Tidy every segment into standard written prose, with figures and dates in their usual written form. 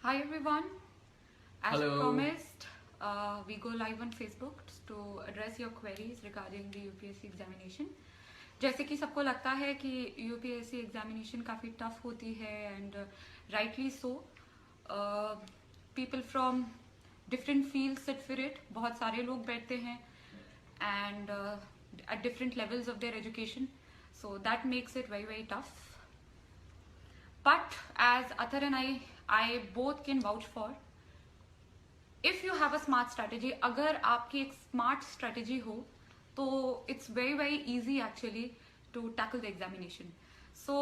Hi everyone. As Hello. promised, we go live on Facebook to address your queries regarding the UPSC examination. जैसे कि सबको लगता है कि UPSC एग्जामिनेशन काफ़ी टफ होती है and rightly so. People from different field sit for it. बहुत सारे लोग बैठते हैं and at different levels of their education, so that makes it very tough. But as Athar and I both can vouch for, if you have a smart strategy, अगर आपकी एक smart strategy हो तो it's very easy actually to tackle the examination. So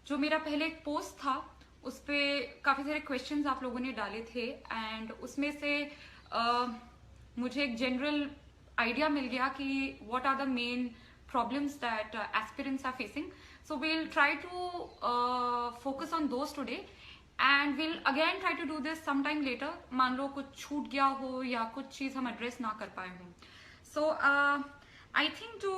जो मेरा पहले एक post था उस पर काफ़ी सारे क्वेश्चंस आप लोगों ने डाले थे एंड उसमें से मुझे एक जनरल आइडिया मिल गया कि what are the main problems that aspirants are facing. So we'll try to focus on those today and we'll again try to do this sometime later. मान लो कुछ छूट गया हो या कुछ चीज़ हम एड्रेस ना कर पाए हों. So I think जो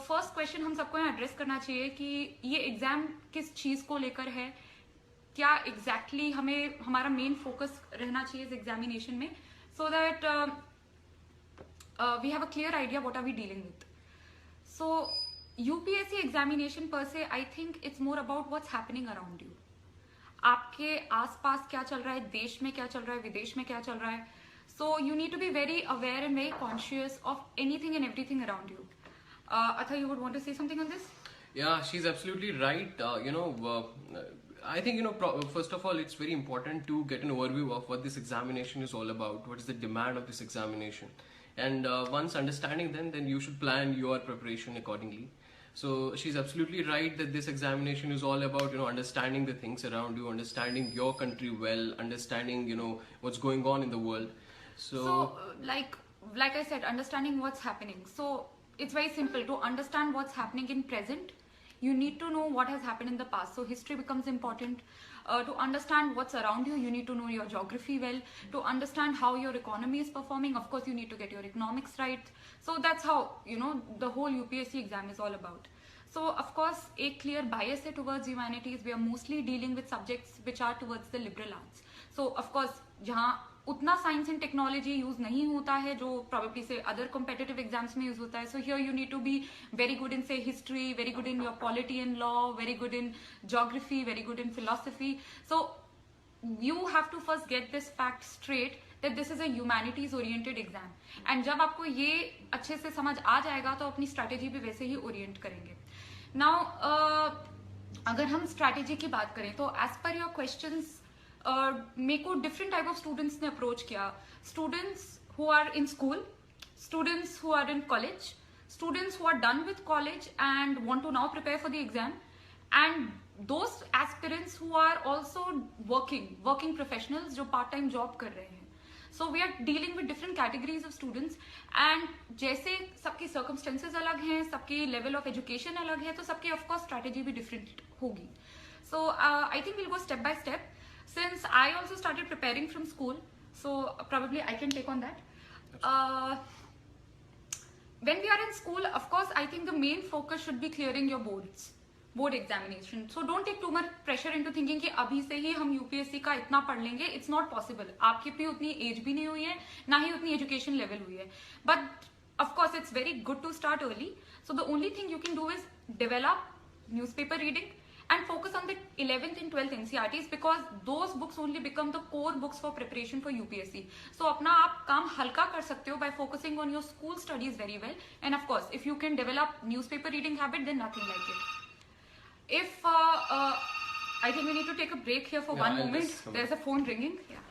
फर्स्ट क्वेश्चन हम सबको यहाँ एड्रेस करना चाहिए कि ये एग्जाम किस चीज़ को लेकर है, क्या एग्जैक्टली हमें हमारा मेन फोकस रहना चाहिए इस एग्जामिनेशन में, so that we have a clear idea what are we dealing with. So UPSC examination per se, I think it's more about what's happening around you. आपके आसपास क्या चल रहा है, देश में क्या चल रहा है, विदेश में क्या चल रहा है. So you need to be very aware and very conscious of anything and everything around you. Atha, you would want to say something on this? Yeah, she's absolutely right. I think, first of all, it's very important to get an overview of what this examination is all about. What is the demand of this examination? And once understanding them, then you should plan your preparation accordingly. So she's absolutely right that this examination is all about, understanding the things around you, understanding your country well, understanding, what's going on in the world. So like I said, understanding what's happening. So it's very simple. To understand what's happening in present, you need to know what has happened in the past. So history becomes important. To understand what's around you, you need to know your geography well. To understand how your economy is performing, of course, you need to get your economics right. So that's how, the whole UPSC exam is all about. So, of course, a clear bias है towards humanities. We are mostly dealing with subjects which are towards the liberal arts. So, of course, जहाँ उतना science and technology use नहीं होता है जो probably से other competitive exams में use होता है. So here you need to be very good in से history, very good in your polity and law, very good in geography, very good in philosophy. So you have to first get this fact straight that this is a humanities oriented exam. and जब आपको ये अच्छे से समझ आ जाएगा तो अपनी strategy भी वैसे ही ओरिएंट करेंगे. नाउ अगर हम स्ट्रैटेजी की बात करें तो एज पर योर क्वेश्चंस मेरे को डिफरेंट टाइप ऑफ स्टूडेंट्स ने अप्रोच किया. Students who are in school, students who are in college, students who are done with college and want to now prepare for the exam, and those aspirants who are also working professionals जो part time job कर रहे हैं. So we are dealing with different categories of students and जैसे सबकी circumstances अलग हैं, सबकी level of education अलग है, तो सबकी of course strategy भी different होगी. So I think we'll go step by step. Since I also started preparing from school, so probably I can take on that. When we are in school, of course, I think the main focus should be clearing your board examination. So don't take too much pressure into thinking कि अभी से ही हम UPSC का इतना पढ़ लेंगे. It's not possible. आपकी भी उतनी एज भी नहीं हुई है, ना ही उतनी एजुकेशन लेवल हुई है. But of course, it's very good to start early. So the only thing you can do is develop newspaper reading and focus on the 11th and 12th NCERTs because those books only become the core books for preparation for UPSC. So अपना आप काम हल्का कर सकते हो by focusing on your school studies very well. And of course, if you can develop newspaper reading habit, then nothing like it. If I think we need to take a break here for one moment. There's a phone ringing. Yeah.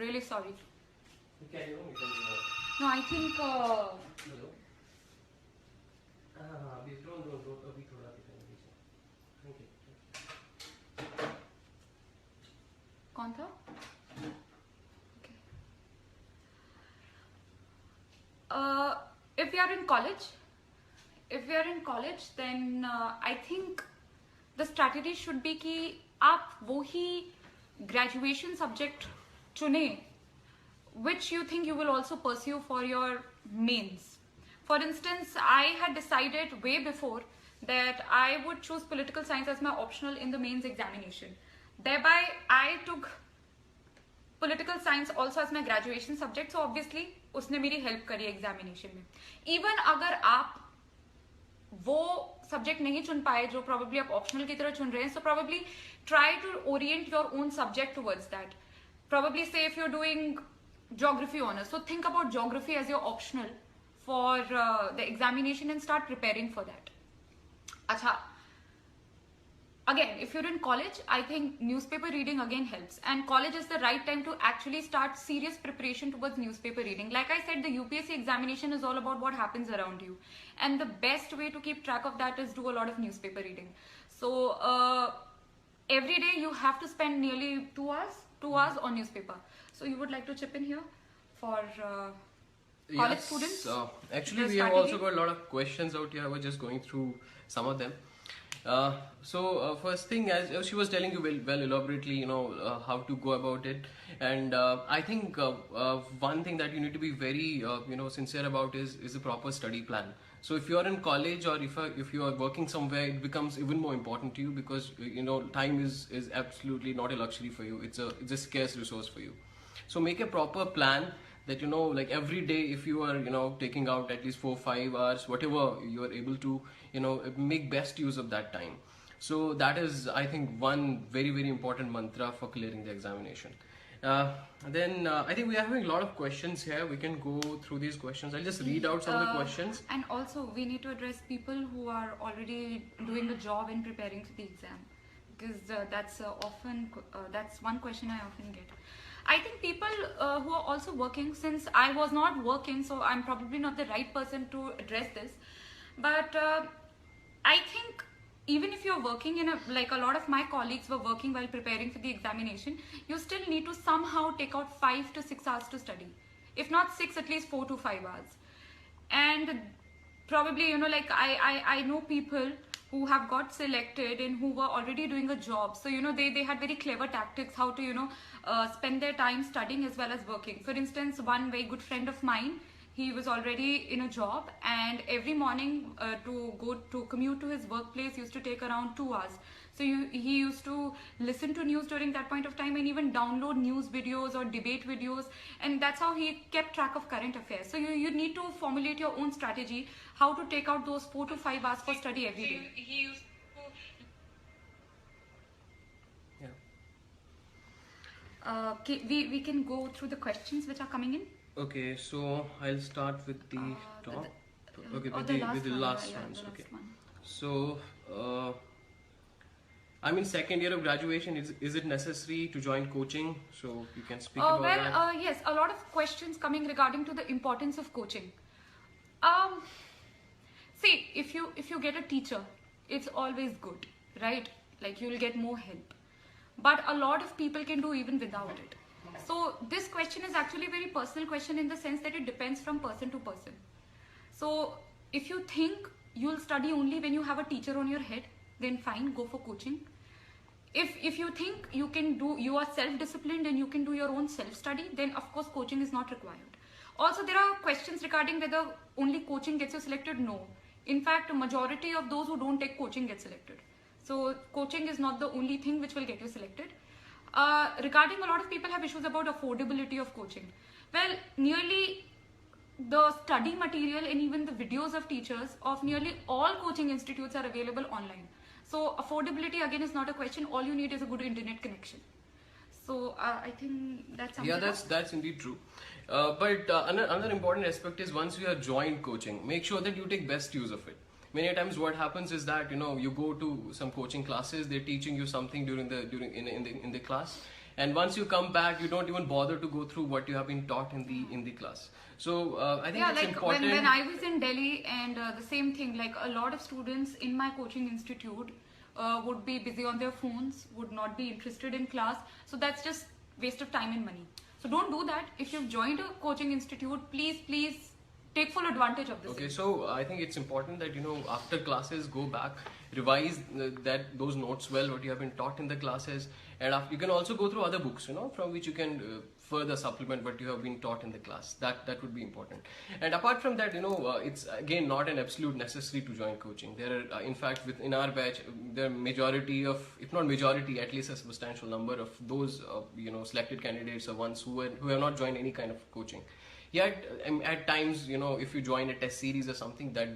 Really sorry. Carry on, you can do that. No, I think. Hello. अभी थोड़ा दिखाएंगे. Thank you. कौन था? Okay. If we are in college, then I think the strategy should be कि आप वो ही graduation subject चुने which you think you will also pursue for your mains. For instance, I had decided way before that I would choose political science as my optional in the mains examination. Thereby, I took political science also as my graduation subject, so obviously उसने मेरी help करी examination में. Even अगर आप वो subject नहीं चुन पाए जो probably आप optional की तरह चुन रहे हैं, so probably try to orient your own subject towards that. Probably say if you're doing geography honors, so think about geography as your optional for the examination and start preparing for that. Acha. Again, if you're in college, I think newspaper reading again helps, and college is the right time to actually start serious preparation towards newspaper reading. Like I said, the UPSC examination is all about what happens around you, and the best way to keep track of that is do a lot of newspaper reading. So every day you have to spend nearly 2 hours on newspaper. So you would like to chip in here for college students? Actually, we have also got a lot of questions out here. I was just going through some of them. First thing, as she was telling you well elaborately, how to go about it, and I think one thing that you need to be very sincere about is a proper study plan. So if you are in college or if you are working somewhere, it becomes even more important to you, because time is absolutely not a luxury for you. It's a scarce resource for you. So make a proper plan that like every day, if you are taking out at least 4-5 hours, whatever you are able to make best use of that time. So that is, I think, one very, very important mantra for clearing the examination. Then I think we are having a lot of questions here. We can go through these questions. I'll just read out some of the questions. And also we need to address people who are already doing a job and preparing for the exam, because that's one question I often get. I think people who are also working, since I was not working, so I'm probably not the right person to address this, but I think even if you're working like a lot of my colleagues were working while preparing for the examination, you still need to somehow take out 5 to 6 hours to study. If not 6, at least 4 to 5 hours. And probably, like I know people who have got selected and who were already doing a job. So, they had very clever tactics how to, spend their time studying as well as working. For instance, one very good friend of mine, he was already in a job, and every morning to commute to his workplace used to take around 2 hours. So he used to listen to news during that point of time, and even download news videos or debate videos, and that's how he kept track of current affairs. So you need to formulate your own strategy how to take out those 4 to 5 hours for study every day. He used to... we can go through the questions which are coming in. Okay, so I'll start with the top. With the last ones. Okay. So I'm in second year of graduation. Is it necessary to join coaching? So you can speak about that. Yes, a lot of questions coming regarding to the importance of coaching. See, if you get a teacher, it's always good, right? Like you'll get more help. But a lot of people can do even without it. So this question is actually a very personal question, in the sense that it depends from person to person. So if you think you'll study only when you have a teacher on your head, then fine, go for coaching. If you think you are self-disciplined and you can do your own self-study, then of course coaching is not required. Also, there are questions regarding whether only coaching gets you selected. No. In fact, a majority of those who don't take coaching get selected. So coaching is not the only thing which will get you selected. Regarding, a lot of people have issues about affordability of coaching. Well, nearly the study material and even the videos of teachers of nearly all coaching institutes are available online. So affordability again is not a question. All you need is a good internet connection. So I think that's something. Yeah, that's indeed true. But another important aspect is, once you have joined coaching, make sure that you take best use of it. Many times what happens is that you go to some coaching classes, they're teaching you something in the class, and once you come back, you don't even bother to go through what you have been taught in the class. So I think it's important. When I was in Delhi, and the same thing, like a lot of students in my coaching institute would be busy on their phones, would not be interested in class. So that's just waste of time and money. So don't do that. If you've joined a coaching institute, please take full advantage of this. Okay, so I think it's important that after classes, go back, revise those notes well, what you have been taught in the classes, and you can also go through other books, from which you can further supplement what you have been taught in the class. That would be important. And apart from that, it's again not an absolute necessary to join coaching. There are, in fact, within our batch, the majority of, if not majority, at least a substantial number of those, selected candidates are ones who have not joined any kind of coaching. Yet, at times, if you join a test series or something, that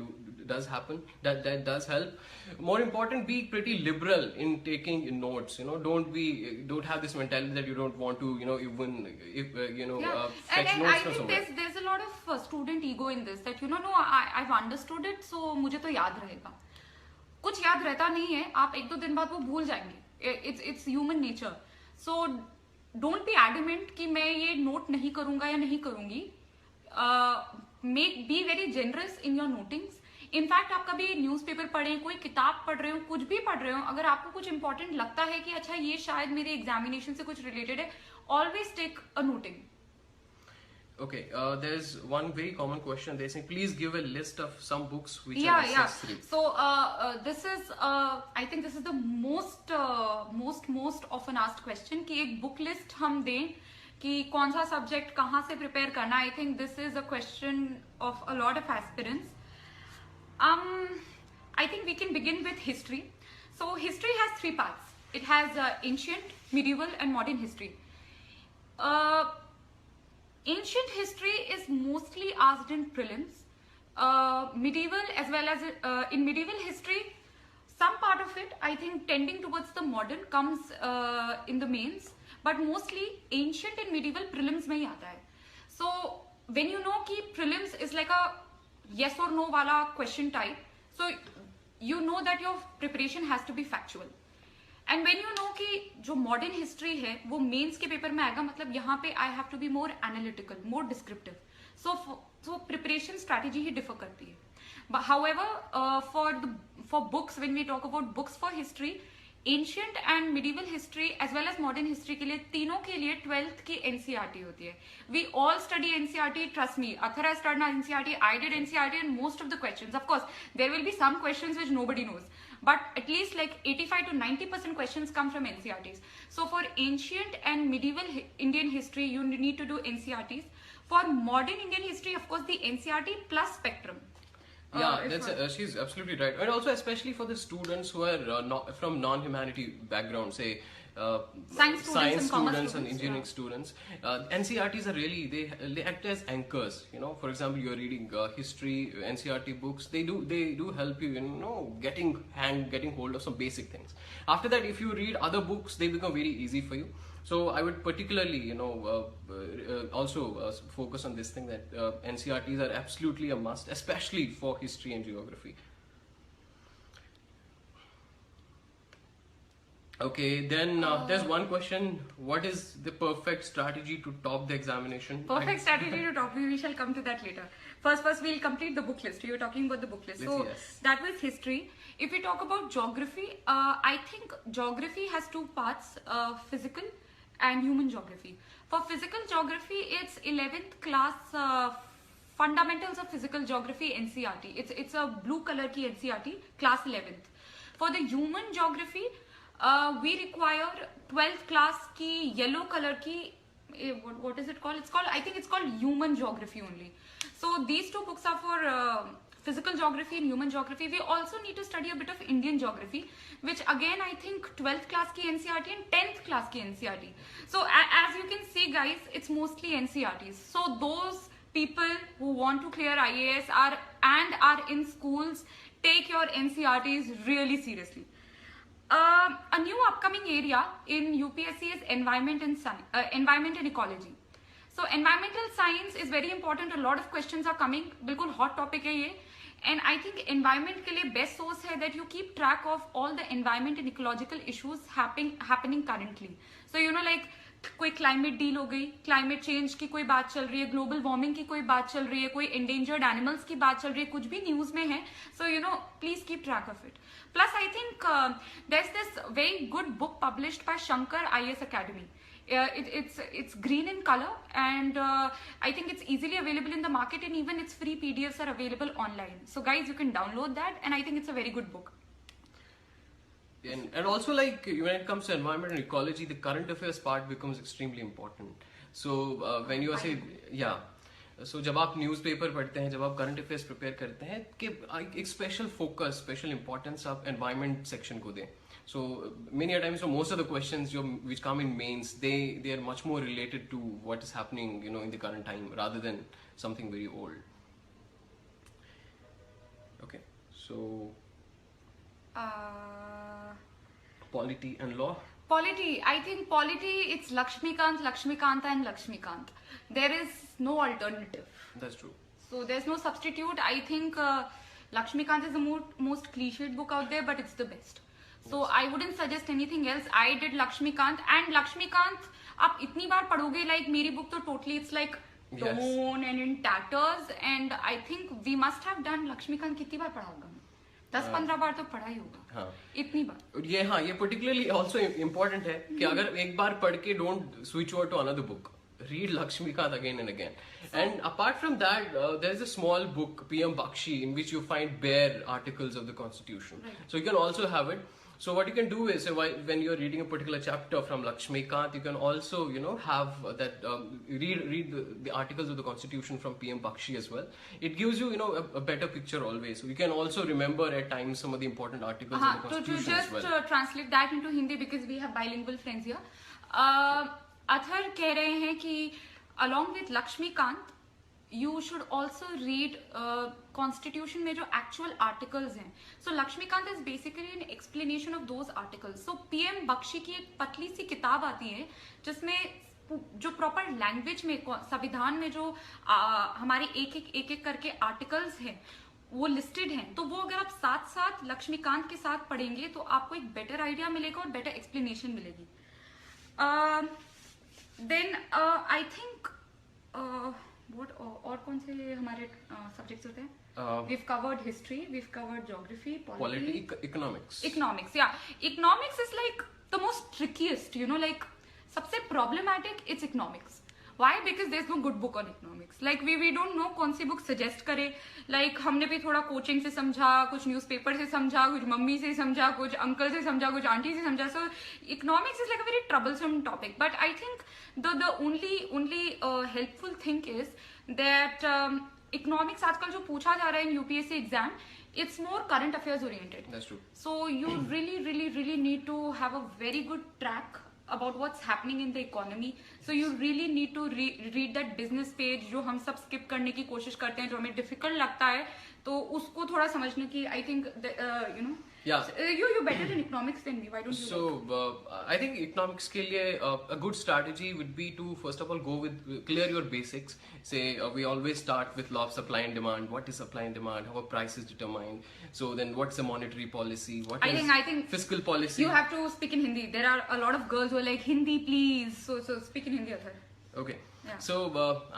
does happen. That does help. More important, be pretty liberal in taking notes. Don't have this mentality that you don't want to, even if fetch and notes I from think somewhere. there's a lot of student ego in this, that no, I've understood it, so मुझे तो याद रहेगा. कुछ याद रहता नहीं है, आप एक दो दिन बाद वो भूल जाएंगे. It's human nature. So don't be adamant कि मैं ये note नहीं करूंगा या नहीं करूंगी. Be very generous in your notings. In fact आप कभी न्यूज़पेपर पढ़ें, कोई किताब पढ़ रहे हो, कुछ भी पढ़ रहे हो, अगर आपको कुछ इंपॉर्टेंट लगता है कि अच्छा ये शायद मेरे एग्जामिनेशन से कुछ रिलेटेड है, always take a noting. Okay, there's one very common question. They say, please give a list of some books which are Yeah. necessary. So this is I think this is the most often asked question कि एक book list हम दें कि कौन सा subject कहाँ से prepare करना. I think this is a question of a lot of aspirants. I think we can begin with history. So history has three parts. It has ancient, medieval, and modern history. Ancient history is mostly asked in prelims. Medieval, as well as in medieval history, some part of it, I think, tending towards the modern comes in the mains, but mostly ancient and medieval prelims में ही आता है. So when you know कि prelims is like a yes or no वाला question type, so you know that your preparation has to be factual. And when you know कि जो modern history है वो mains के paper में आएगा, मतलब यहाँ पे I have to be more analytical, more descriptive. So preparation strategy he differ करती है. But however, for books, when we talk about books for history, ancient and medieval history as well as modern history के लिए तीनों के लिए 12th की NCERT होती है. We all study NCERT, trust me. Athar has studied NCERT, I did NCERT, and most of the questions, of course, there will be some questions which nobody knows, but at least like 85 to 90% questions come from NCERTs. So for ancient and medieval Indian history, you need to do NCERTs. For modern Indian history, of course, the NCERT plus spectrum. Yeah, she's absolutely right. And also, especially for the students who are not from non-humanity background, say Science students and engineering students, NCERTs are really they act as anchors. For example, you're reading history, NCERT books. They do help you, getting hold of some basic things. After that, if you read other books, they become very easy for you. So I would particularly, also focus on this thing that NCERTs are absolutely a must, especially for history and geography. Okay, then there's one question. What is the perfect strategy to top the examination? Perfect strategy to top. We shall come to that later. First we'll complete the book list. You were talking about the book list. So yes. That was history. If we talk about geography, I think geography has two parts, physical and human geography. For physical geography, it's 11th class fundamentals of physical geography NCERT. It's a blue color ki NCERT, class 11th. For the human geography, we require 12th class ki yellow color ki, what is it called? I think it's called human geography only. So these two books are for physical geography and human geography. We also need to study a bit of Indian geography, which again I think 12th class ki NCERT and 10th class ki NCERT. So as you can see guys, it's mostly NCERTs. So those people who want to clear IAS are in schools, take your NCERTs really seriously. A new upcoming area in UPSC is environment and ecology. So environmental science is very important. A lot of questions are coming. बिल्कुल hot topic है ये. And I think environment के लिए best source है that you keep track of all the environment and ecological issues happening currently. So like कोई climate deal हो गई, climate change की कोई बात चल रही है, global warming की कोई बात चल रही है, कोई endangered animals की बात चल रही है, कुछ भी news में है. So please keep track of it. Plus I think there's this very good book published by Shankar IAS Academy. It's green in color, and I think it's easily available in the market, and even its free PDFs are available online. So guys, you can download that, and I think it's a very good book. And also, like, when it comes to environment and ecology, the current affairs part becomes extremely important. So when you are say yeah, so जब आप newspaper पढ़ते हैं, जब आप current affairs prepare करते हैं, कि एक स्पेशल फोकस, स्पेशल इंपॉर्टेंस आप एनवायरनमेंट सेक्शन को दें. So many a times, so most of the questions which come in mains, they are much more related to what is happening, you know, in the current time rather than something very old. Okay, so polity and law. Polity, I think polity, it's Lakshmikant, Lakshmikanta and Lakshmikant. There is no alternative. That's true. So there's no substitute. I think Lakshmikant is the most cliched book out there, but it's the best. So yes. I wouldn't suggest anything else. I did Lakshmikant, and Lakshmikant आप इतनी बार पढ़ोगे, like मेरी book तो totally it's like torn and in tatters, and I think we must have done Lakshmikant कितनी बार पढ़ा होगा? 10-15 बार तो पढ़ा ही होगा. हाँ. इतनी बार. ये particularly also important है कि अगर एक बार पढ़ के don't switch over to another book. Read Lakshmikant again and again. And apart from that, there's a small book, PM Bakshi, in which you find bare articles of the Constitution. Right. So you can also have it. So what you can do is, when you're reading a particular chapter from Lakshmikant, you can also, you know, have that read the articles of the Constitution from PM Bakshi as well. It gives you, you know, a better picture always. So you can also remember at times some of the important articles of the Constitution as well. To just translate that into Hindi, because we have bilingual friends here. Athar कह रहे हैं कि along with Lakshmikant, you should also read Constitution में जो actual articles हैं. So Lakshmikant is basically an explanation of those articles. So PM Bakshi की एक पतली सी किताब आती है जिसमें जो प्रॉपर लैंग्वेज में संविधान में जो हमारे एक एक करके आर्टिकल्स हैं वो लिस्टेड हैं. तो वो अगर आप साथ साथ लक्ष्मीकांत के साथ पढ़ेंगे तो आपको एक बेटर आइडिया मिलेगा और बेटर एक्सप्लेनेशन मिलेगी. देन आई थिंक what और कौन से हमारे सब्जेक्ट्स होते हैं? We've covered history, we've covered geography, polity, economics. Yeah, economics is like the most trickiest, you know, like सबसे problematic it's economics. Why? Because there's no good book on economics. Like we don't know कौन सी book suggest करे. Like हमने भी थोड़ा coaching से समझा, कुछ newspaper से समझा, कुछ मम्मी से समझा, कुछ uncle से समझा, कुछ auntie से समझा. So economics is like a very troublesome topic. But I think the only helpful thing is that economics आजकल जो पूछा जा रहा है in UPSC exam, it's more current affairs oriented. That's true. So you really need to have a very good track about what's happening in the economy. So you really need to read that business page जो हम सब skip करने की कोशिश करते हैं, जो हमें difficult लगता है, तो उसको थोड़ा समझने की I think you know. Yeah. You better in economics than me. Why don't you? So I think economics के लिए a good strategy would be to first of all go with clear your basics. Say we always start with law of supply and demand. What is supply and demand? How a price is determined? So then what's the monetary policy? What is I think fiscal policy? You have to speak in Hindi. There are a lot of girls who are like Hindi please. So speak in Hindi. Okay. Yeah. So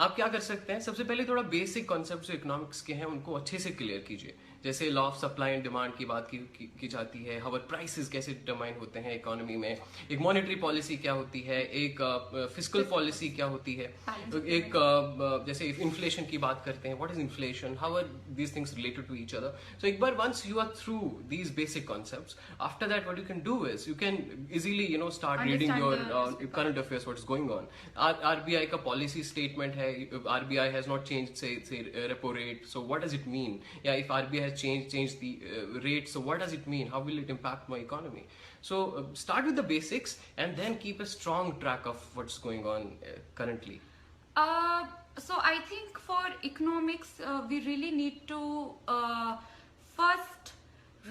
आप क्या कर सकते हैं? सबसे पहले थोड़ा basic concept जो economics के हैं उनको अच्छे से क्लियर कीजिए. जैसे law of supply and demand की बात की जाती है, हाउ प्राइसेस कैसे डिटरमाइन होते हैं इकोनॉमी में, एक मॉनेटरी पॉलिसी क्या होती है, एक फिस्कल पॉलिसी क्या होती है, एक जैसे इन्फ्लेशन की बात करते हैं, what is inflation, how are these things related to each other. So एक बार once you are through these basic concepts, after that what you can do is you can easily you know start reading your current affairs, what is going on. RBI का policy statement है, RBI has not changed से repo rate, so what does it mean, या if RBI has change the rate, so what does it mean, how will it impact my economy? So start with the basics and then keep a strong track of what's going on currently. So I think for economics we really need to first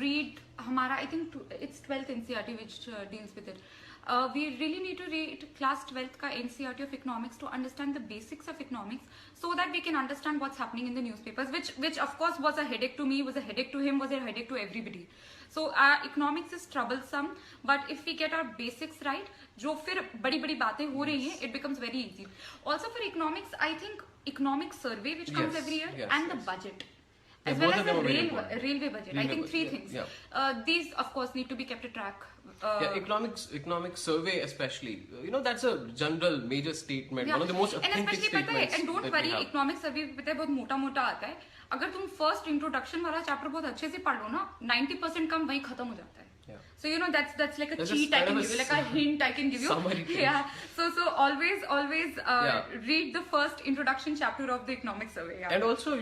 read hamara, I think it's 12th NCERT which deals with it. We really need to read class 12th ka NCERT of economics to understand the basics of economics, so that we can understand what's happening in the newspapers, which of course was a headache to me, was a headache to him, was a headache to everybody. So economics is troublesome, but if we get our basics right, जो फिर बड़ी बड़ी बातें हो रही हैं, it becomes very easy. Also for economics, I think economic survey which comes every year, and the budget. As well as the railway budget. I think three things. Yeah. These of course need to be kept a track. Economic survey especially, you know, that's a general major statement, one of the most authentic statements. And don't worry, economic survey पता है बहुत मोटा आता है. अगर तुम first introduction वाला chapter बहुत अच्छे से पढ़ लो ना, 90% कम वहीं खत्म हो जाता है. Yeah. So that's like a That's cheat just I kind can of a give you, like a hint I can give you. summary thing. Yeah. So always Yeah. read the first introduction chapter of the economic survey. Yeah. And also,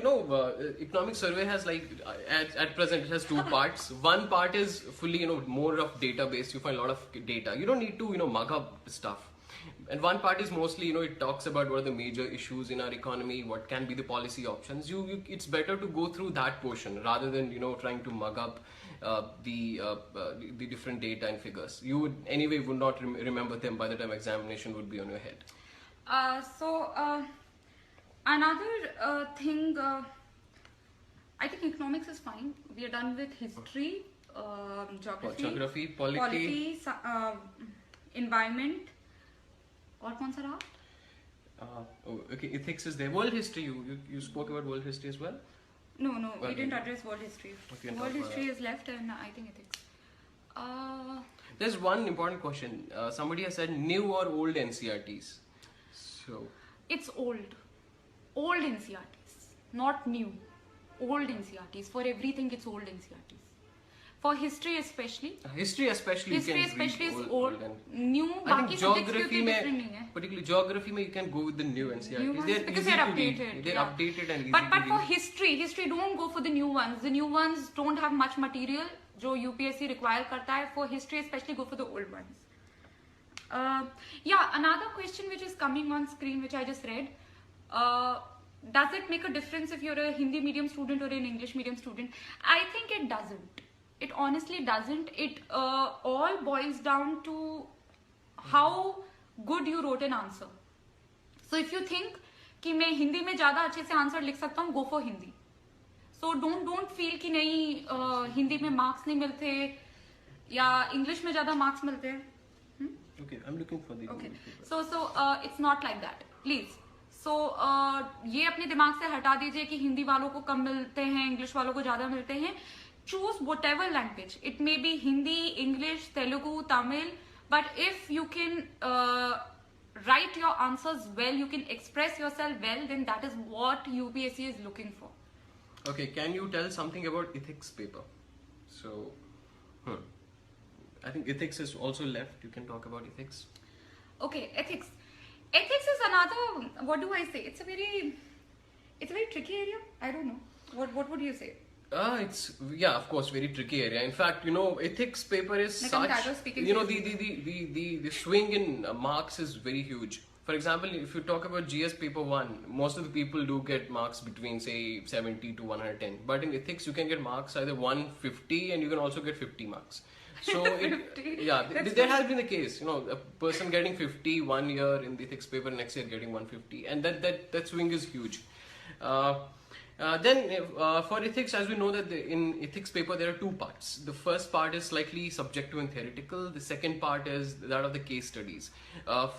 economic survey has at present it has two parts. One part is fully, more of database. You find a lot of data. You don't need to, mug up stuff. And one part is mostly, it talks about what are the major issues in our economy, what can be the policy options. It's better to go through that portion rather than, trying to mug up the different data and figures. You would not remember them by the time examination would be on your head. Another thing, I think economics is fine. We are done with history, geography, polity, environment. और कौन सा रहा? Okay, ethics is there. World history, you spoke about world history as well? No, we Okay. didn't address world history. Okay, World talk about history that. is left, and I think ethics. There's one important question. Somebody has said new or old NCRTs. So, It's old NCRTs, not new. Old NCRTs. For everything, it's old NCRTs. For history especially. history especially History you can especially read is old. and New. I बाकी think subjects geography क्योंकि में, different नहीं है. particularly geography में, you can go with the new NCRTs. New ones, They're because easy they're to read. updated. They're yeah. updated and easy But to for read. history don't go for the new ones. The new ones don't have much material जो UPSC require करता है. For history especially, go for the old ones. Another question which is coming on screen, which I just read. Does it make a difference if you're a Hindi medium student or an English medium student? I think it doesn't. It honestly doesn't. It all boils down to how good you wrote an answer. So if you think कि मैं हिंदी में ज़्यादा अच्छे से answer लिख सकता हूँ, go for Hindi. So don't feel कि नहीं हिंदी में मार्क्स नहीं मिलते या इंग्लिश में ज़्यादा मार्क्स मिलते हैं. Okay, I'm looking for the. Okay. So it's not like that. Please. So ये अपने दिमाग से हटा दीजिए कि हिंदी वालों को कम मिलते हैं, इंग्लिश वालों को ज़्यादा मिलते हैं. Choose whatever language. It may be Hindi, English, Telugu, Tamil. But if you can write your answers well, you can express yourself well, then that is what UPSC is looking for. Okay, can you tell something about ethics paper? So, I think ethics is also left. You can talk about ethics. Okay, ethics. Ethics is another. What do I say? It's a very tricky area. I don't know. What would you say? It's of course, very tricky area. In fact, ethics paper is Like I'm tired of such. speaking The swing in marks is very huge. For example, if you talk about GS paper 1, most of the people do get marks between say 70 to 110. But in ethics, you can get marks either 150 and you can also get 50 marks. So there has been the case. A person getting 50 1 year in the ethics paper, next year getting 150, and that swing is huge. Then for ethics, as we know that in ethics paper there are two parts. The first part is slightly subjective and theoretical. The second part is that of the case studies.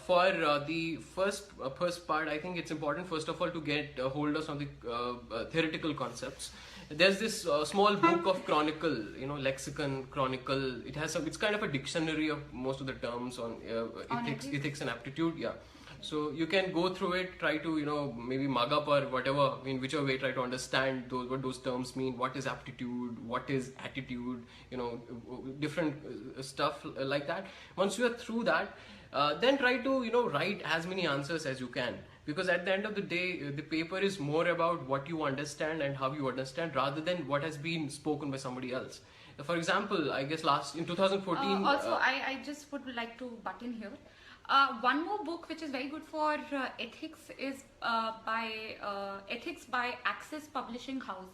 For the first part, I think it's important first of all to get hold of some of the theoretical concepts. There's this small book of Chronicle, lexicon Chronicle. It's kind of a dictionary of most of the terms on ethics and aptitude. Yeah. So you can go through it, try to maybe mug up or whatever, in whichever way, try to understand what those terms mean. What is aptitude? What is attitude? Different stuff like that. Once you are through that, then try to write as many answers as you can. Because at the end of the day, the paper is more about what you understand and how you understand, rather than what has been spoken by somebody else. For example, I guess in 2014. I just would like to butt in here. One more book which is very good for ethics is by Ethics by Access Publishing House.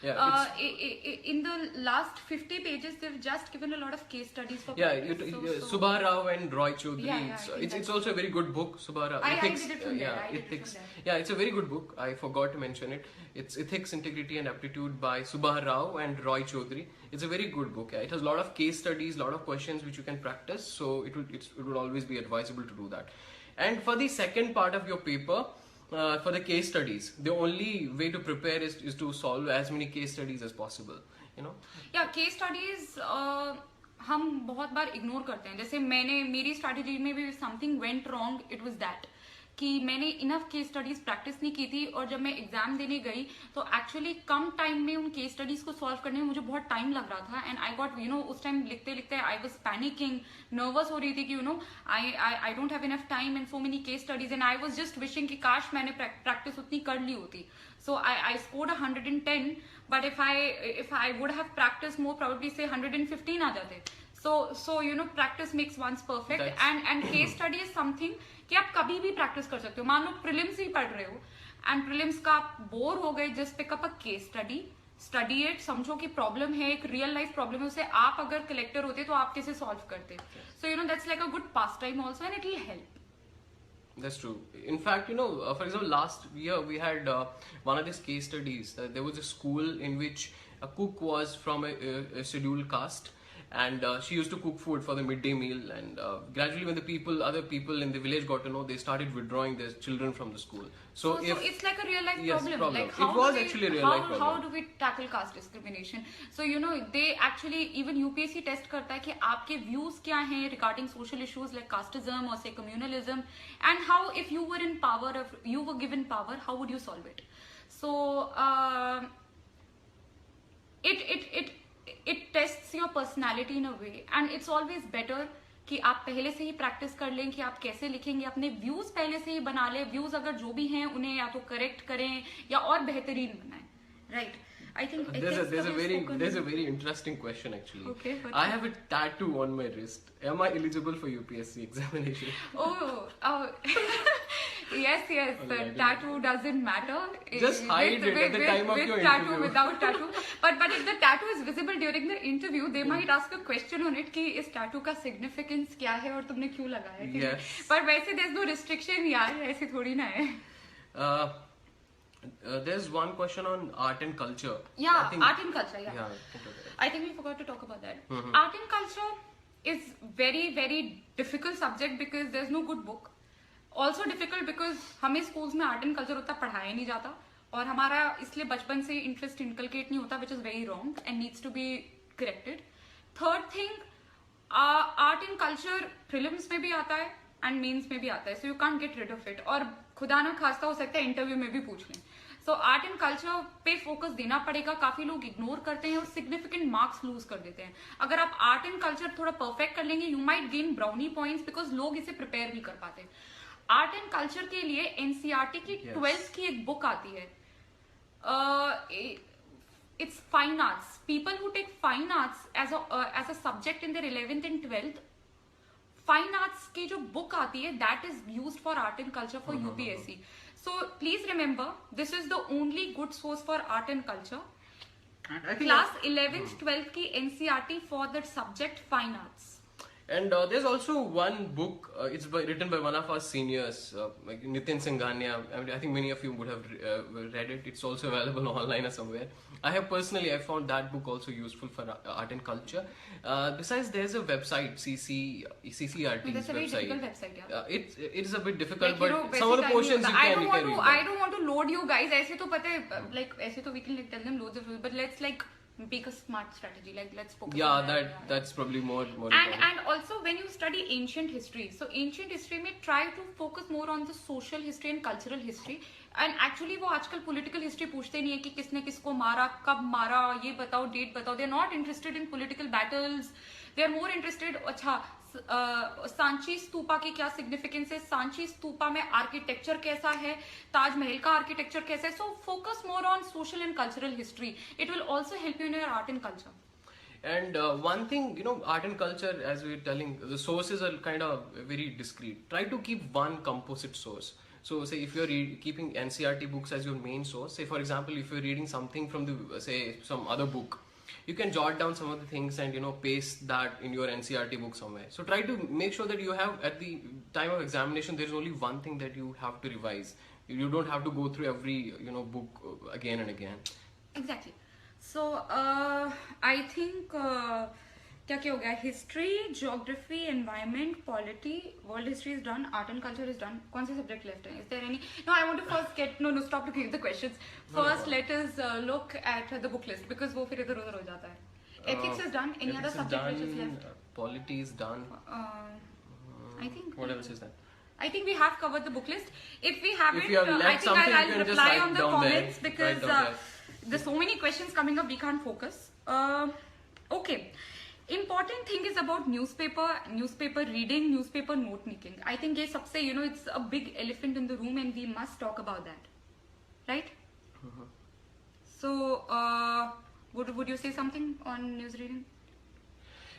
Yeah, in the last 50 pages, they've just given a lot of case studies for Subha Rao and Roy Choudhury. Yeah, it's also a very good book. Subha Rao. I did it from there. Ethics. Yeah, it's a very good book. I forgot to mention it. It's Ethics, Integrity and Aptitude by Subha Rao and Roy Choudhury. It's a very good book. Yeah. It has a lot of case studies, a lot of questions which you can practice. So it would always be advisable to do that. And for the second part of your paper, for the case studies, the only way to prepare is to solve as many case studies as possible. Yeah, case studies हम बहुत बार ignore करते हैं. जैसे मेरी strategy में भी something went wrong, it was that कि मैंने इनफ केस स्टडीज प्रैक्टिस नहीं की थी, और जब मैं एग्जाम देने गई तो एक्चुअली कम टाइम में उन केस स्टडीज को सॉल्व करने में मुझे बहुत टाइम लग रहा था, एंड आई गॉट उस टाइम लिखते लिखते आई वाज पैनिकिंग, नर्वस हो रही थी कि I don't have enough time and so many case studies, and I was just wishing कि काश मैंने प्रैक्टिस उतनी कर ली होती. So I scored 110, but if I would have practiced more, probably say 115 आ जाते. So practice makes one's perfect. And case study is something कि आप कभी भी practice कर सकते हो. मान लो prelims ही पढ़ रहे हो and prelims का आप बोर हो गए, just pick up a case study it, समझो कि प्रॉब्लम है, एक रियल लाइफ प्रॉब्लम है, उसे आप अगर कलेक्टर होते तो आप कैसे सॉल्व करते. So that's like a good pastime also, and it will help. That's true. In fact, for example, last year we had one of these case studies. There was a school in which a cook was from a scheduled caste, and she used to cook food for the midday meal. And gradually, when other people in the village got to know, they started withdrawing their children from the school. So it's like a real life problem. Like it was actually a real life problem. How do we tackle caste discrimination? So they actually even UPSC test करता है कि आपके views क्या हैं regarding social issues like casteism or say communalism, and how if you were in power, if you were given power, how would you solve it? So it tests your personality in a way, and it's always better कि आप पहले से ही practice कर लें कि आप कैसे लिखेंगे, अपने व्यूज पहले से ही बना लें, व्यूज अगर जो भी हैं उन्हें या तो करेक्ट करें या और बेहतरीन बनाएं, right. I think there's a very interesting question actually. Okay, I have a tattoo on my wrist. Am I eligible for UPSC examination? Oh, yes. The tattoo doesn't matter. Just hide it at the time of your tattoo, interview. Without tattoo. But if the tattoo is visible during the interview, they might ask a question on it कि इस tattoo का significance क्या है और तुमने क्यों लगाया है. Yes. पर वैसे there's no restriction यार, ऐसे थोड़ी ना है. There's one question on art and culture. Yeah, art and culture. Yeah. I think we forgot to talk about that. Mm-hmm. Art and culture is very, very difficult subject because there's no good book. Also difficult because हमें schools में art and culture उतना पढ़ाया नहीं जाता, और हमारा इसलिए बचपन से interest inculcate नहीं होता, which is very wrong and needs to be corrected. Third thing, art and culture prelims में भी आता है and mains में भी आता है, so you can't get rid of it. और खुदा ना खास्ता हो सकता है इंटरव्यू में भी पूछ लें. सो आर्ट एंड कल्चर पे फोकस देना पड़ेगा. काफी लोग इग्नोर करते हैं और सिग्निफिकेंट मार्क्स लूज कर देते हैं. अगर आप आर्ट एंड कल्चर थोड़ा परफेक्ट कर लेंगे, you might gain brownie points because लोग इसे प्रिपेयर नहीं कर पाते. आर्ट एंड कल्चर के लिए एनसीईआरटी की 12th की एक बुक आती है, it's fine arts. People who take fine arts as a subject in their 11th and 12th, fine arts की जो बुक आती है that is used for art and culture for UPSC. So please remember, this is the only good source for art and culture. And I think class 11th 12th की NCERT for that subject fine arts. And there's also one book, it's written by one of our seniors, like Nitin Singhania. I think many of you would have read it. It's also available online or somewhere. I found that book also useful for art and culture. Besides, there's a website, CCERT's that's a very website. difficult website, yeah. It is a bit difficult, like, but some of the portions you can read. I don't want to load you guys. ऐसे तो पता है, like ऐसे तो we can tell them loads of, but let's like pick a smart strategy. Like let's focus. Yeah, that's probably more important. And also when you study ancient history, so ancient history में try to focus more on the social history and cultural history. And actually वो आजकल political history पूछते नहीं है कि किसने किसको मारा, कब मारा, ये बताओ, डेट बताओ. They're not interested in political battles. They're more interested, अच्छा सांची स्तूपा की क्या सिग्निफिकेंस है, सांची स्तूपा में आर्किटेक्चर कैसा है, ताजमहल का आर्किटेक्चर कैसा है. So focus more on social and cultural history. It will also help you in your art and culture. And one thing, art and culture, as we were telling, the sources are kind of very discrete. Try to keep one composite source. So say if you're keeping NCERT books as your main source, say for example if you're reading something from the say some other book, you can jot down some of the things and paste that in your NCERT book somewhere. So try to make sure that you have, at the time of examination, there's only one thing that you have to revise. You don't have to go through every book again and again. Exactly. So I think क्या हो गया, history, geography, environment, polity, world history is done, art and culture is done. कौन से subject left है? Is there any? No, I want to first get no stop looking at the questions. First let us look at the book list because वो फिर इधर उधर हो जाता है. Ethics is done. Any other subject which is left? Polity is done. I think what else is that? I think we have covered the book list. If we haven't, If you have left I think something, you I'll can just reply write on the down there. comments Write because down there. there's so many questions coming up, we can't focus. Okay. Important thing is about newspaper reading, newspaper note making. I think ये सबसे, it's a big elephant in the room and we must talk about that. Right? So, would you say something on news reading?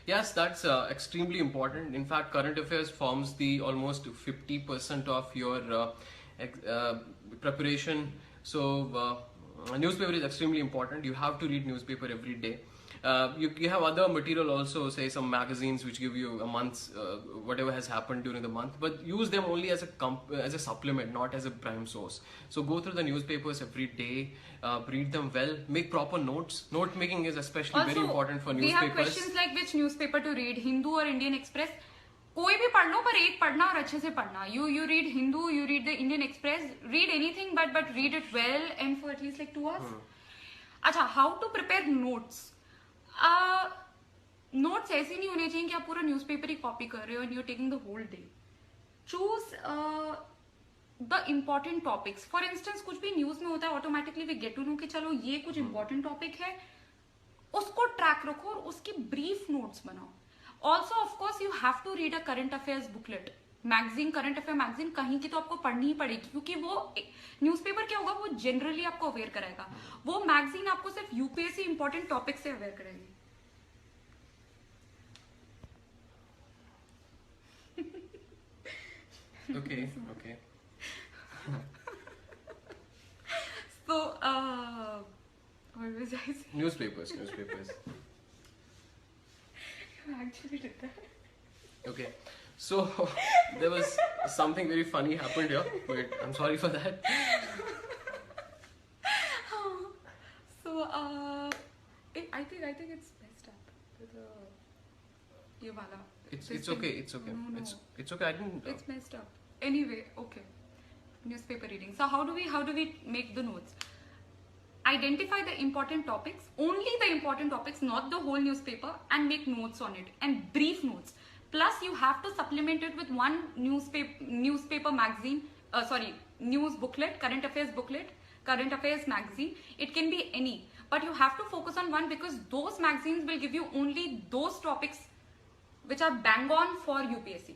Yes, that's extremely important. In fact, current affairs forms the almost 50% of your preparation. So, newspaper is extremely important. You have to read newspaper every day. You have other material also, say some magazines which give you a month's whatever has happened during the month, but use them only as a supplement, not as a prime source. So go through the newspapers every day, read them well, make proper notes. Note making is especially very important for newspapers. We have questions like which newspaper to read, Hindu or Indian Express. कोई भी पढ़ लो पर एक पढ़ना और अच्छे से पढ़ना. You read Hindu, you read the Indian Express, read anything but read it well and for at least like 2 hours. अच्छा, how to prepare notes? Notes ऐसे नहीं होने चाहिए कि आप पूरा न्यूज़पेपर ही कॉपी कर रहे हो and you are taking the whole day. Choose the important topics. For instance कुछ भी न्यूज में होता है automatically we get to know कि चलो ये कुछ इंपॉर्टेंट टॉपिक है, उसको ट्रैक रखो और उसकी ब्रीफ नोट्स बनाओ. Also of course you have to read a current affairs booklet magazine. Current affair magazine कहीं की तो आपको पढ़नी ही पड़ेगी क्योंकि वो न्यूज़पेपर क्या होगा, वो जनरली आपको अवेयर कराएगा. वो मैगजीन आपको सिर्फ यूपीएससी इंपॉर्टेंट टॉपिक से अवेयर कराएगी. Okay. So, what was I saying? Newspapers. You actually did that. Okay. So there was something very funny happened here, but I'm sorry for that. So, I think it's messed up. ये वाला. It's okay. No. It's okay. I didn't. It's messed up. Anyway, okay. Newspaper reading. So how do we make the notes? Identify the important topics, only the important topics, not the whole newspaper, and make notes on it and brief notes. Plus, you have to supplement it with one newspaper magazine. News booklet, current affairs magazine. It can be any, but you have to focus on one because those magazines will give you only those topics which are bang on for UPSC.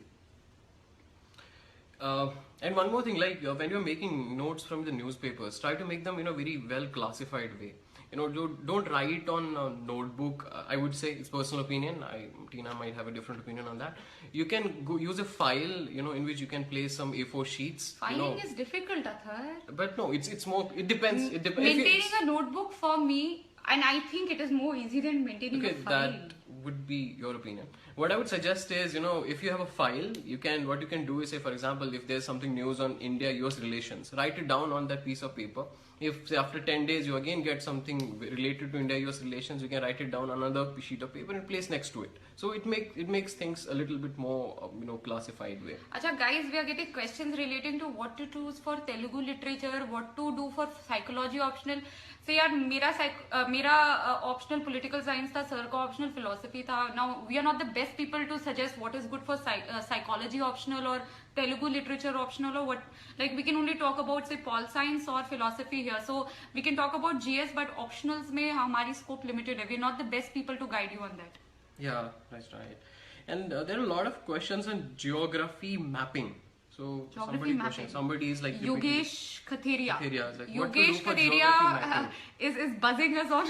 And one more thing, like when you're making notes from the newspapers, try to make them in a very well classified way. Don't write on a notebook. I would say it's personal opinion. Tina might have a different opinion on that. You can go use a file, in which you can place some A4 sheets. Filing is difficult, Athar. But no, it's more. It depends. Maintaining a notebook for me, and I think it is more easy than maintaining a file. That would be your opinion. What I would suggest is, if you have a file, what you can do is, say, for example, if there's something news on India-US relations, write it down on that piece of paper. If, say, after 10 days you again get something related to India-US relations, you can write it down on another sheet of paper and place next to it. So it makes things a little bit more, classified way. Acha, guys, we are getting questions relating to what to choose for Telugu literature, what to do for psychology optional. Say, yaar, mera optional political science tha, sir ka optional philosophy tha. Now, we are not the best people to suggest what is good for psychology optional or Telugu literature optional or what. Like, we can only talk about, say, pol science or philosophy here. So, we can talk about GS, but optionals mein hamari scope limited hai. We are not the best people to guide you on that. Yeah, that's right. And there are a lot of questions on geography mapping. So somebody is like Yogesh Khateria. Like, Yogesh Khateria is buzzing us on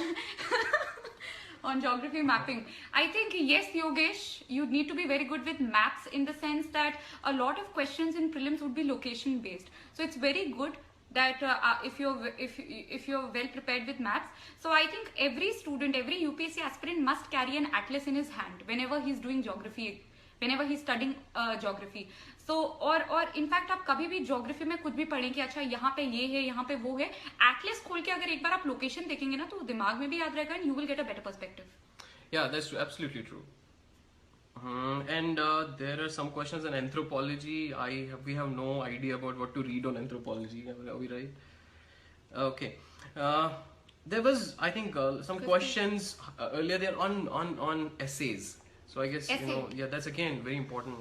on geography mapping. I think yes, Yogesh, you need to be very good with maps in the sense that a lot of questions in prelims would be location based. So it's very good that if you're well prepared with maps. So I think every student, every UPSC aspirant must carry an atlas in his hand whenever he's doing geography, whenever he's studying geography. So और in fact आप कभी भी geography में कुछ भी पढ़ें कि अच्छा यहाँ पे ये है, यहाँ पे वो है, atlas खोल के अगर एक बार आप location देखेंगे ना तो दिमाग में भी याद रहेगा and you will get a better perspective. Yeah, that's absolutely true. And there are some questions on anthropology. We have no idea about what to read on anthropology. Are we right? Okay. There was, I think, some questions earlier there on essays. So I guess Essay. that's again very important.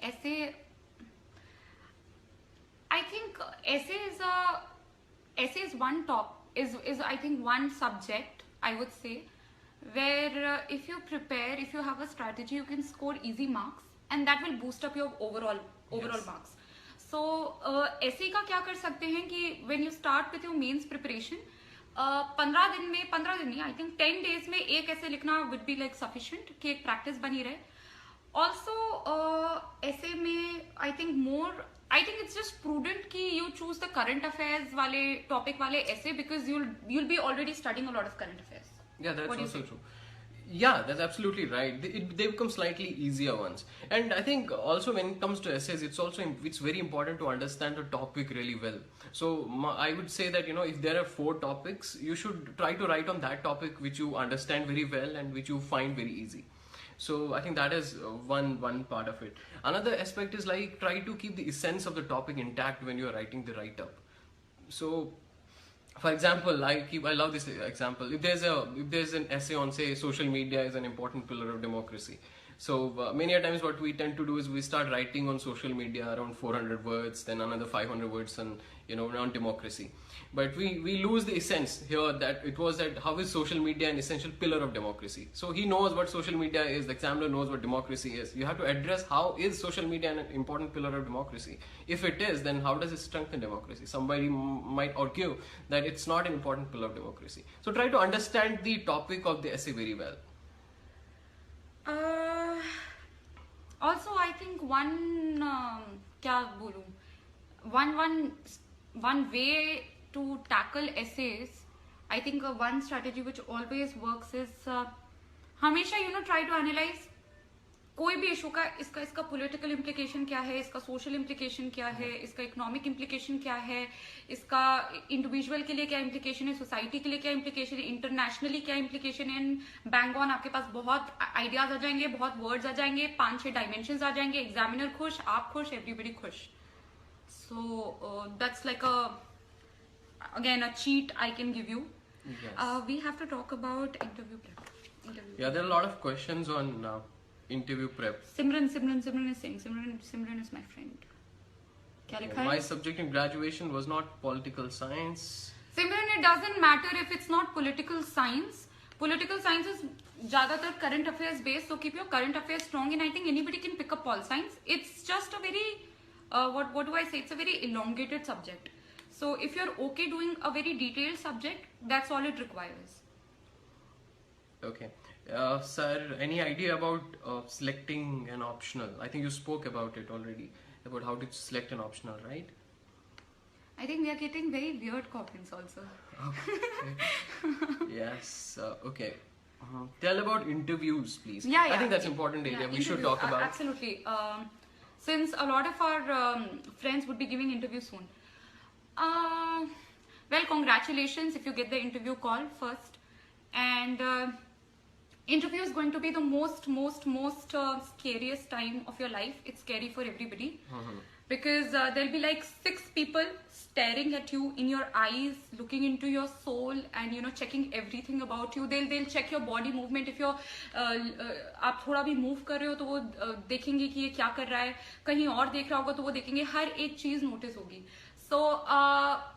Essay. I think essay is one is I think one subject, I would say, where if you prepare, if you have a strategy, you can score easy marks, and that will boost up your overall Yes. marks. So essay का क्या कर सकते हैं कि when you start with your mains preparation, 15 दिन नहीं, I think 10 days में एक ऐसे लिखना would be like sufficient कि एक practice बनी रहे. Also essay में I think it's just prudent कि you choose the current affairs वाले topic वाले essay, because you'll be already studying a lot of current affairs. Yeah, that's What do you also think? true. Yeah, that's absolutely right. They become slightly easier ones. And I think also when it comes to essays, it's very important to understand the topic really well. So I would say that, if there are 4 topics, you should try to write on that topic which you understand very well and which you find very easy. So I think that is one part of it. Another aspect is like try to keep the essence of the topic intact when you are writing the write-up. So for example, I love this example. If there's an essay on, say, social media is an important pillar of democracy. So many a times what we tend to do is we start writing on social media around 400 words, then another 500 words on on democracy. But we lose the essence here, that it was that how is social media an essential pillar of democracy. So he knows what social media is, the examiner knows what democracy is. You have to address how is social media an important pillar of democracy. If it is, then how does it strengthen democracy? Somebody might argue that it's not an important pillar of democracy. So try to understand the topic of the essay very well. Also, I think क्या बोलूं, one way to tackle essays, I think one strategy which always works is हमेशा try to analyze कोई भी issue का इसका political implication क्या है, इसका सोशल इम्प्लीकेशन क्या है, इसका इकोनॉमिक इम्प्लीकेशन क्या है, इसका इंडिविजुअल के लिए क्या इम्प्लीकेशन है, सोसाइटी के लिए क्या इम्प्लीकेशन है, इंटरनेशनली क्या इम्प्लीकेशन है. बैंग ऑन आपके पास बहुत आइडियाज आ जाएंगे, बहुत वर्ड्स आ जाएंगे, 5-6 डायमेंशंस आ जाएंगे, एग्जामिनर खुश, आप खुश, एवरीबडी खुश. So that's like again a cheat I can give you. We have to talk about interview prep. Yeah, there are a lot of questions on interview prep. Simran is saying, Simran is my friend. क्या लिखा है? My subject in graduation was not political science. Simran, it doesn't matter if it's not political science. Political science is ज़्यादातर current affairs based, so keep your current affairs strong, and I think anybody can pick up pol science. It's just a very what do I say? It's a very elongated subject. So if you're okay doing a very detailed subject, that's all it requires. Okay. Sir, any idea about selecting an optional? I think you spoke about it already, about how to select an optional, right? I think we are getting very weird comments also. Okay. Yes. Okay. Tell about interviews, please. Yeah. I think that's important area. We should talk about. Absolutely. Since a lot of our friends would be giving interviews soon. Well, congratulations if you get the interview call first. And interview is going to be the most scariest time of your life. It's scary for everybody. Because there'll be like 6 people staring at you in your eyes, looking into your soul, and checking everything about you. They'll check your body movement. If you're आप थोड़ा भी move कर रहे हो तो वो देखेंगे कि ये क्या कर रहा है, कहीं और देख रहा होगा तो वो देखेंगे, हर एक चीज notice होगी. So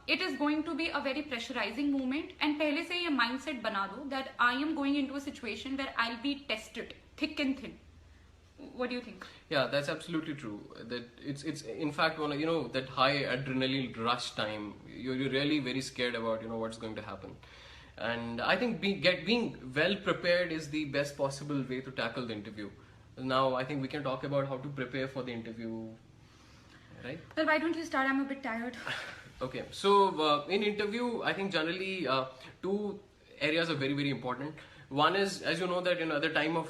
it is going to be a very pressurizing moment, and पहले से ये mindset बना दो that I am going into a situation where I'll be tested thick and thin. What do you think? Yeah, that's absolutely true. That it's in fact one of, that high adrenaline rush time. You're really very scared about what's going to happen, and I think being well prepared is the best possible way to tackle the interview. Now I think we can talk about how to prepare for the interview, right? Well, why don't you start? I'm a bit tired. Okay, so in interview, I think generally 2 areas are very, very important. One is, as you know, that at the time of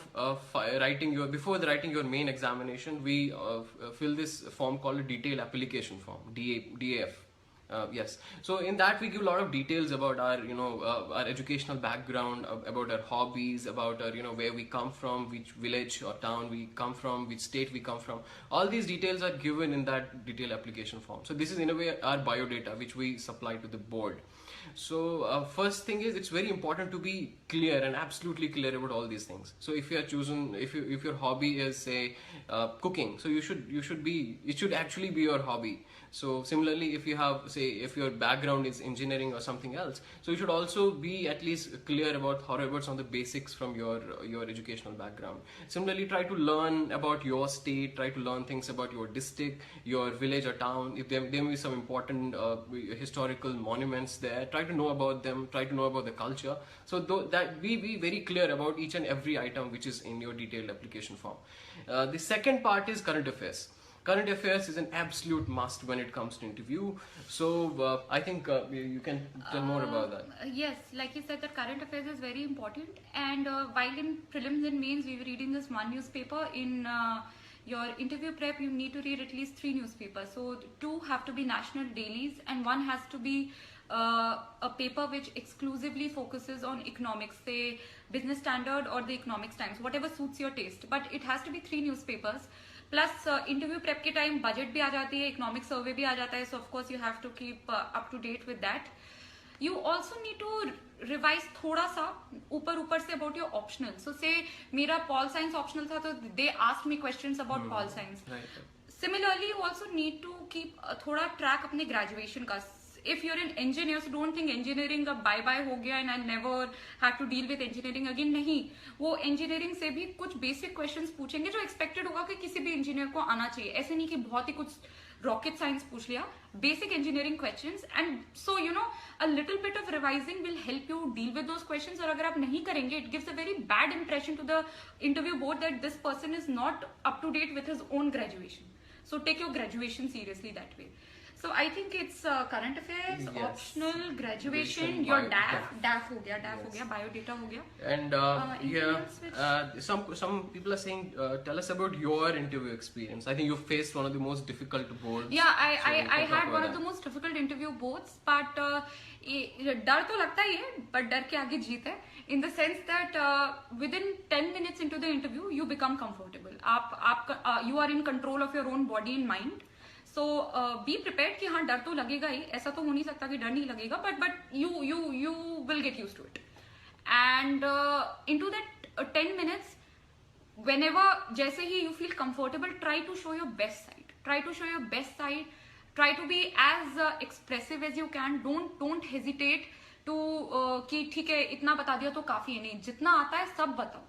before writing your main examination, we fill this form called a detailed application form, DAF. Yes. So in that we give a lot of details about our our educational background, about our hobbies, about our where we come from, which village or town we come from, which state we come from. All these details are given in that detailed application form. So this is in a way our biodata which we supply to the board. So first thing is, it's very important to be clear and absolutely clear about all these things. So if you are choosing, if your hobby is say cooking, so you should be, it should actually be your hobby. So similarly, if you have, say, if your background is engineering or something else, so you should also be at least clear about however some of the basics from your educational background. Similarly, try to learn about your state, try to learn things about your district, your village or town. If there may be some important historical monuments there, try to know about them, try to know about the culture. So that be very clear about each and every item which is in your detailed application form. The second part is current affairs. Current affairs is an absolute must when it comes to interview. So I think you can tell more about that. Yes, like you said, that current affairs is very important. And while in prelims and mains we were reading this one newspaper, in your interview prep you need to read at least 3 newspapers. So 2 have to be national dailies, and 1 has to be a paper which exclusively focuses on economics, say Business Standard or the Economics Times, whatever suits your taste. But it has to be 3 newspapers. Plus interview prep के time budget भी आ जाती है, economic survey भी आ जाता है, so of course you have to keep up to date with that. You also need to revise थोड़ा सा ऊपर से अबाउट योर ऑप्शनल. सो से मेरा पॉल साइंस ऑप्शनल था, तो they asked me questions about pol science. Similarly you also need to keep थोड़ा track अपने graduation का. If you're an engineer, so don't think engineering अब bye bye हो गया and I never have to deal with engineering again. नहीं, वो engineering से भी कुछ basic questions पूछेंगे जो expected होगा कि किसी भी engineer को आना चाहिए. ऐसे नहीं कि बहुत ही कुछ rocket science पूछ लिया. Basic engineering questions, and so you know a little bit of revising will help you deal with those questions. और अगर आप नहीं करेंगे, it gives a very bad impression to the interview board that this person is not up to date with his own graduation. So take your graduation seriously that way. So I think it's current affairs, yes, optional, graduation, your DAF हो गया, biodata हो गया. And some people are saying, tell us about your interview experience. I think you faced one of the most difficult boards. Yeah, I had one of the most difficult interview boards, but डर तो लगता ही है, but डर के आगे जीत है. In the sense that within 10 minutes into the interview, you become comfortable. You are in control of your own body and mind. So be prepared कि हाँ डर तो लगेगा ही, ऐसा तो हो नहीं सकता कि डर नहीं लगेगा, but you will get used to it. And into that 10 minutes, whenever जैसे ही you feel comfortable, try to show your best side. Try to be as expressive as you can. Don't hesitate to कि ठीक है इतना बता दिया तो काफी है, नहीं, जितना आता है सब बताओ.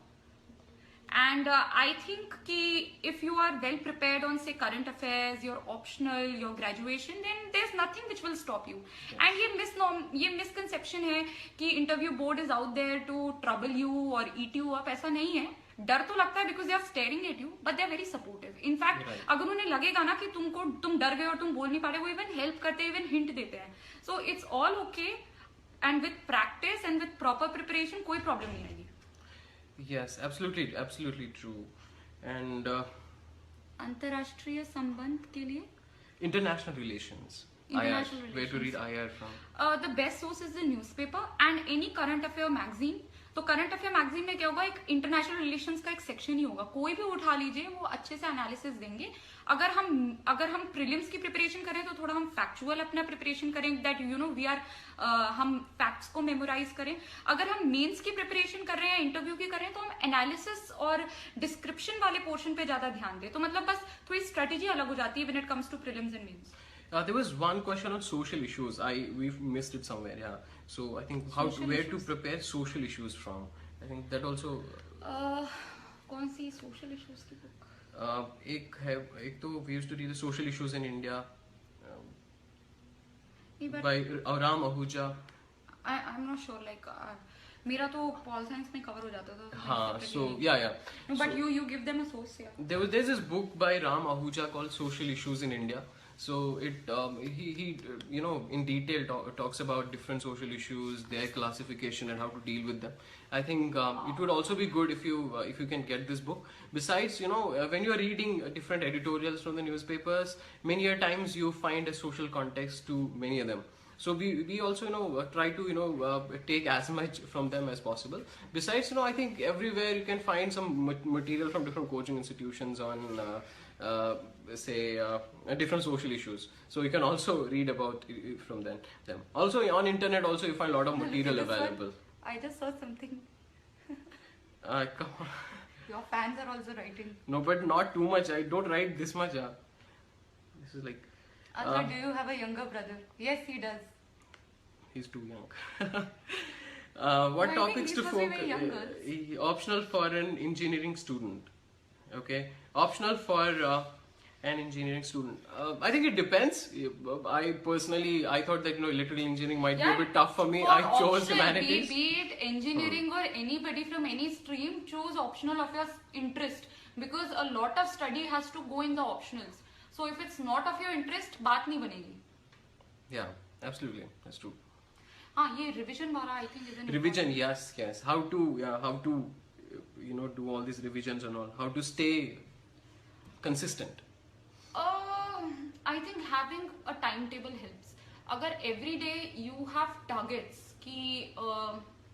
And I think कि if you are well prepared on say current affairs, your optional, your graduation, then there's nothing which will stop you. Yes. And ये misconception है कि interview board is out there to trouble you or eat you up. ऐसा नहीं है. डर तो लगता है because they are staring at you, but they are very supportive. In fact, right, अगर उन्हें लगेगा ना कि तुम डर गए और तुम बोल नहीं पा रहे, वो even help करते हैं, even hint देते हैं. So it's all okay, and with practice and with proper preparation कोई problem नहीं आएगी. Yes, absolutely true. And अंतरराष्ट्रीय संबंध के लिए international relations. Where to read IR from? The best source is the newspaper and any current affair magazine. तो current affair magazine में क्या होगा, एक इंटरनेशनल रिलेशंस का एक सेक्शन ही होगा. कोई भी उठा लीजिए, वो अच्छे से एनालिसिस देंगे. अगर हम प्रीलिम्स की प्रिपरेशन करें तो थोड़ा हम फैक्चुअल अपना प्रिपरेशन करें, that you know we are हम फैक्ट्स को मेमोराइज करें. अगर हम मेंस की प्रिपरेशन कर रहे हैं, इंटरव्यू की कर रहे हैं, तो हम एनालिसिस और डिस्क्रिप्शन वाले पोर्शन पे ज्यादा ध्यान दें. तो मतलब बस थोड़ी स्ट्रेटेजी अलग हो जाती है when it comes to prelims and mains. There was one question on social issues. We've missed it somewhere. Yeah. So I think where to prepare social issues from. I think that also. कौन सी social issues की book? एक तो we used to read the social issues in India by Ram Ahuja. I'm not sure. Like मेरा तो pol science में cover हो जाता था. हाँ. So yeah. No, but you give them a source. Yeah. There's this book by Ram Ahuja called Social Issues in India. So he you know in detail talks about different social issues, their classification and how to deal with them. I think it would also be good if you can get this book. Besides, you know, when you are reading different editorials from the newspapers, many a times you find a social context to many of them. So we also try to take as much from them as possible. Besides, I think everywhere you can find some material from different coaching institutions on different social issues. So you can also read about it from them. Also on internet also you find a lot of material available. I just saw something. Come on. Your fans are also writing. No, but not too much. I don't write this much. This is like. Acha, do you have a younger brother? Yes, he does. He's too young. What No, I think topics he's to supposed to be very young, focus? Optional for an engineering student. Okay, optional for an engineering student. I think it depends. I personally, I thought that electrical engineering might be a bit tough for me. I chose humanities. Be it engineering or anybody from any stream, choose optional of your interest, because a lot of study has to go in the optionals. So if it's not of your interest, बात नहीं बनेगी. Yeah, absolutely, that's true. हाँ, ये revision वाला I think is an Revision, yes. How to do all these revisions and all. How to stay consistent. I think having a timetable helps. अगर every day you have targets कि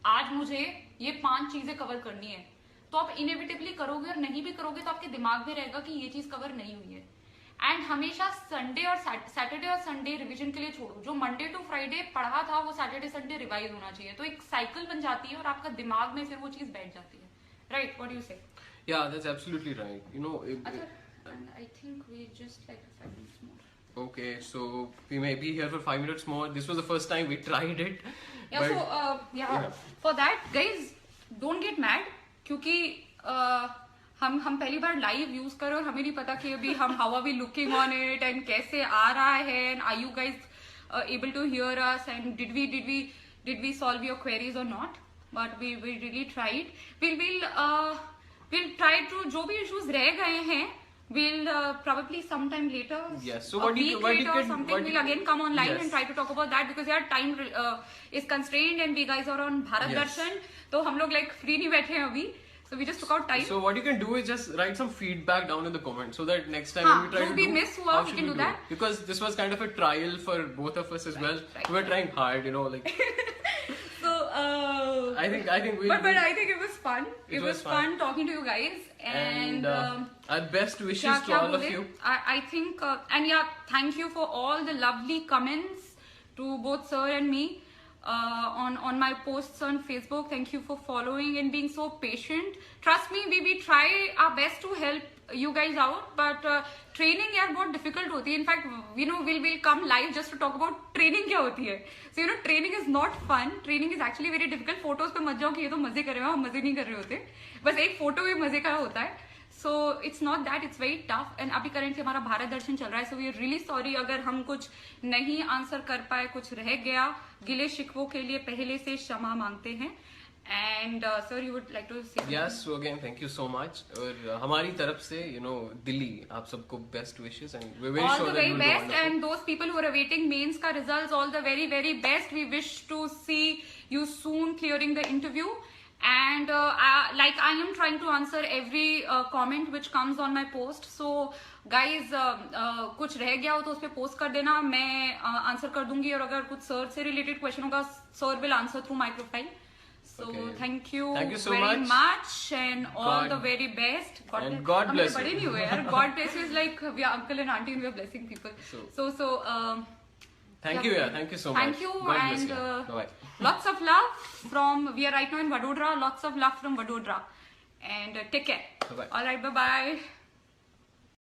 आज मुझे ये 5 चीजें cover करनी है, तो आप inevitably करोगे, और नहीं भी करोगे तो आपके दिमाग में रहेगा कि ये चीज cover नहीं हुई है. एंड हमेशा संडे और सैटरडे और संडे रिवीजन के लिए छोड़ो. जो मंडे टू फ्राइडे पढ़ा था वो सैटरडे संडे रिवाइज होना चाहिए. तो एक साइकिल बन जाती है और आपका दिमाग में फिर वो चीज बैठ जाती है. राइट, व्हाट डू यू से? Yeah, that's absolutely right. I think we just like 5 minutes more. Okay, so we may be here for 5 minutes more. This was the first time we tried it. Yeah, so for that guys, don't get mad, क्योंकि हम पहली बार live use कर रहे और हमें नहीं पता कि अभी हम how are we looking on it and कैसे आ रहा है, and are you guys able to hear us, and did we solve your queries और not. But we really tried. Will try to, जो भी इश्यूज रह गए हैं, we'll probably sometime later, yes, so a week later or something, we'll again come online and try to talk about that, because यार time is constrained and we guys are on Bharat Darshan, तो हम लोग like free नहीं बैठे हैं अभी. So we just took out time. So what you can do is just write some feedback down in the comments, so that next time when we try to do, miss हुआ, we can do that. Because this was kind of a trial for both of us as well. Right. We were trying hard, like. So I think we. But I think it was fun. It was fun talking to you guys, and our best wishes to all of you. I think and yeah, thank you for all the lovely comments to both sir and me. On my posts on Facebook. Thank you for following and being so patient. Trust me, we try our best to help you guys out, but training यार बहुत difficult होती है. In fact, we'll come live just to talk about training क्या होती है. So training is not fun. Training is actually very difficult. Photos पे मत जाओ कि ये तो मजे कर रहे हो, हम मजे नहीं कर रहे होते. बस एक फोटो भी मजे का होता है. So it's not that, it's very tough. And अभी currently हमारा भारत दर्शन चल रहा है. So we are really sorry अगर हम कुछ नहीं आंसर कर पाए, कुछ रह गया. गिले शिकवों के लिए पहले से क्षमा मांगते हैं. And sir, you would like to say something? Yes, so again thank you so much. और हमारी तरफ से दिल्ली आप सबको best wishes, and we're very all sure the that very you will do best. wonderful. And those people who are awaiting mains ka results, all the very very best. We wish to see you soon clearing the interview. And like I am trying to answer every comment which comes on my post. So guys, कुछ रह गया हो तो उस पे post कर देना, मैं आंसर कर दूंगी. और अगर कुछ सर से रिलेटेड क्वेश्चन होगा, sir will answer through my profile. So Okay. thank you so very much. and all the very best. God bless you. बड़े नहीं हुए यार. God bless you is like we are uncle and auntie and we are blessing people. So Thank you, thank you so much. Thank you, God bless and you. Bye-bye. lots of love from, we are right now in Vadodara, lots of love from Vadodara, and take care. Bye-bye. Alright, bye-bye.